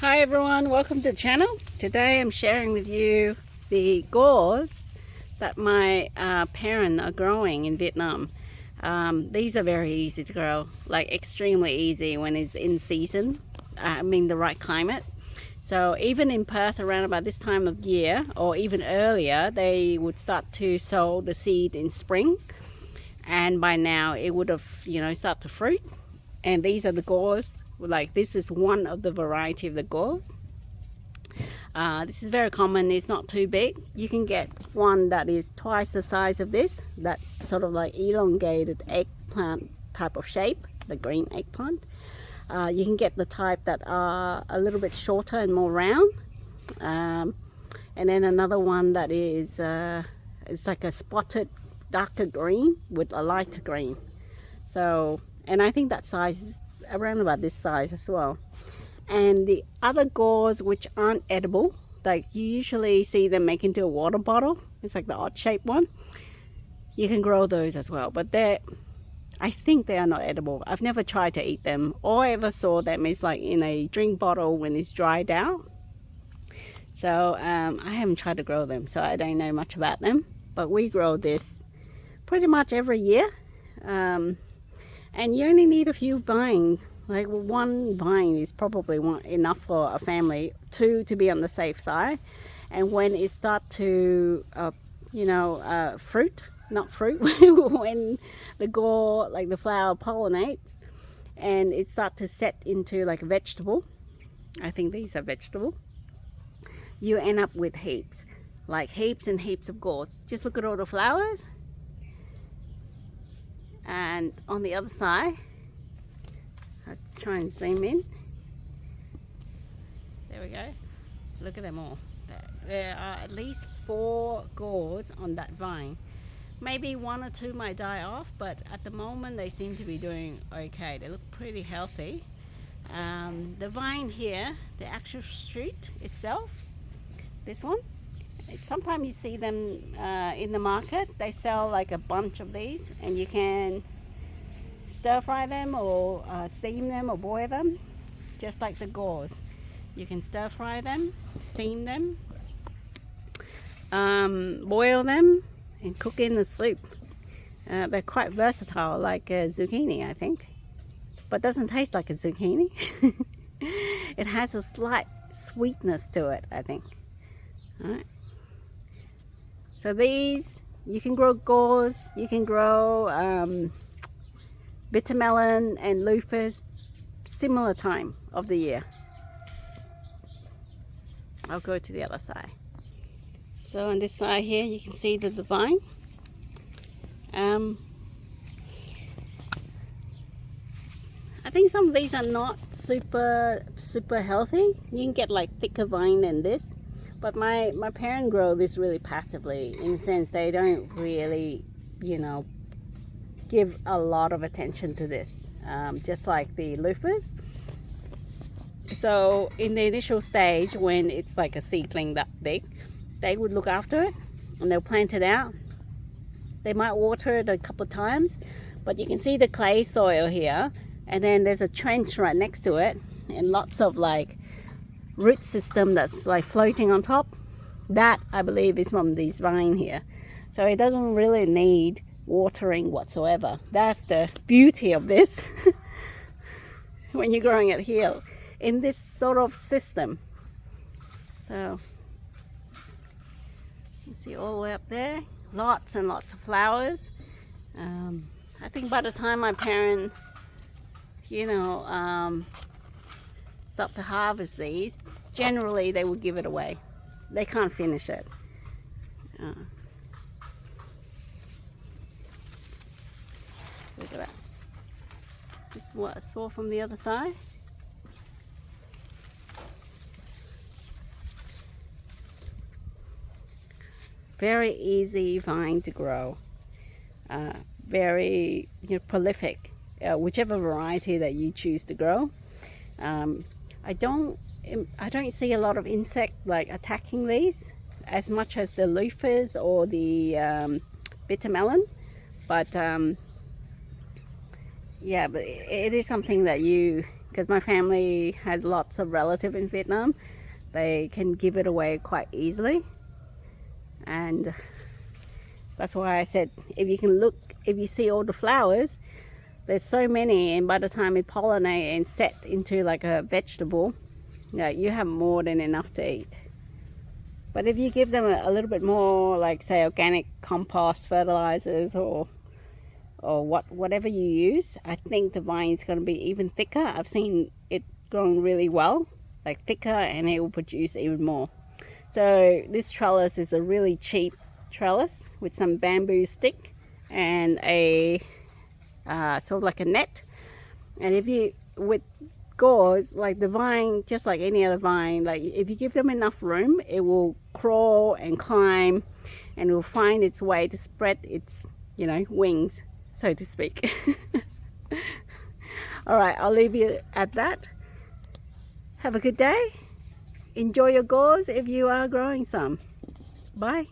Hi everyone, welcome to the channel. Today I'm sharing with you the gourds that my parents are growing in Vietnam. These are very easy to grow, like extremely easy when it's in season, the right climate. So even in Perth around about this time of year or even earlier, they would start to sow the seed in spring, and by now it would have start to fruit. And these are the gourds. Like, this is one of the variety of the gourds. This is very common. It's not too big. You can get one that is twice the size of this, that sort of like elongated eggplant type of shape, the green eggplant. You can get the type that are a little bit shorter and more round, and then another one that is it's like a spotted darker green with a lighter green. So, and I think that size is around about this size as well. And the other gourds which aren't edible, like you usually see them make into a water bottle, it's like the odd shaped one, you can grow those as well, but I think they are not edible. I've never tried to eat them. All I ever saw them is like in a drink bottle when it's dried out. So I haven't tried to grow them, so I don't know much about them, but we grow this pretty much every year. And you only need a few vines. Like one vine is probably enough for a family, two to be on the safe side. And when it starts to when the gourd, like the flower, pollinates and it starts to set into like a vegetable, I think these are vegetable, you end up with heaps, like heaps and heaps of gourds. Just look at all the flowers. And on the other side, let's try and zoom in. There we go. Look at them all. There are at least 4 gourds on that vine. Maybe 1 or 2 might die off, but at the moment they seem to be doing okay. They look pretty healthy. The vine here, the actual shoot itself, this one, sometimes you see them in the market. They sell like a bunch of these, and you can stir fry them or steam them or boil them, just like the gourds. You can stir fry them, steam them, boil them, and cook in the soup. They're quite versatile, like a zucchini, I think, but doesn't taste like a zucchini. It has a slight sweetness to it, I think. All right. So these, you can grow gourds, you can grow bitter melon and loofahs, similar time of the year. I'll go to the other side. So on this side here, you can see the vine. I think some of these are not super healthy. You can get like thicker vine than this. But my parents grow this really passively, in the sense they don't really, give a lot of attention to this, just like the loofahs. So in the initial stage, when it's like a seedling that big, they would look after it and they'll plant it out. They might water it a couple of times, but you can see the clay soil here, and then there's a trench right next to it, and lots of like root system that's like floating on top. That, I believe, is from these vine here. So it doesn't really need watering whatsoever. That's the beauty of this. When you're growing it here in this sort of system. So you see all the way up there, lots and lots of flowers. I think by the time my parents start to harvest these, generally they will give it away. They can't finish it. Look at that. This is what I saw from the other side. Very easy vine to grow. Very prolific, whichever variety that you choose to grow. I don't see a lot of insect like attacking these as much as the loofahs or the bitter melon, but yeah, but it is something that you because my family has lots of relatives in Vietnam. They can give it away quite easily, and that's why I said if you can look, if you see all the flowers, there's so many, and by the time it pollinate and set into like a vegetable, you have more than enough to eat. But if you give them a little bit more, like say organic compost fertilizers or whatever you use, I think the vine is going to be even thicker. I've seen it growing really well, like thicker, and it will produce even more. So this trellis is a really cheap trellis with some bamboo stick and a sort of like a net. And if you, with gourds, like the vine, just like any other vine, like if you give them enough room, it will crawl and climb, and it will find its way to spread its, wings, so to speak. All right, I'll leave you at that. Have a good day. Enjoy your gourds if you are growing some. Bye.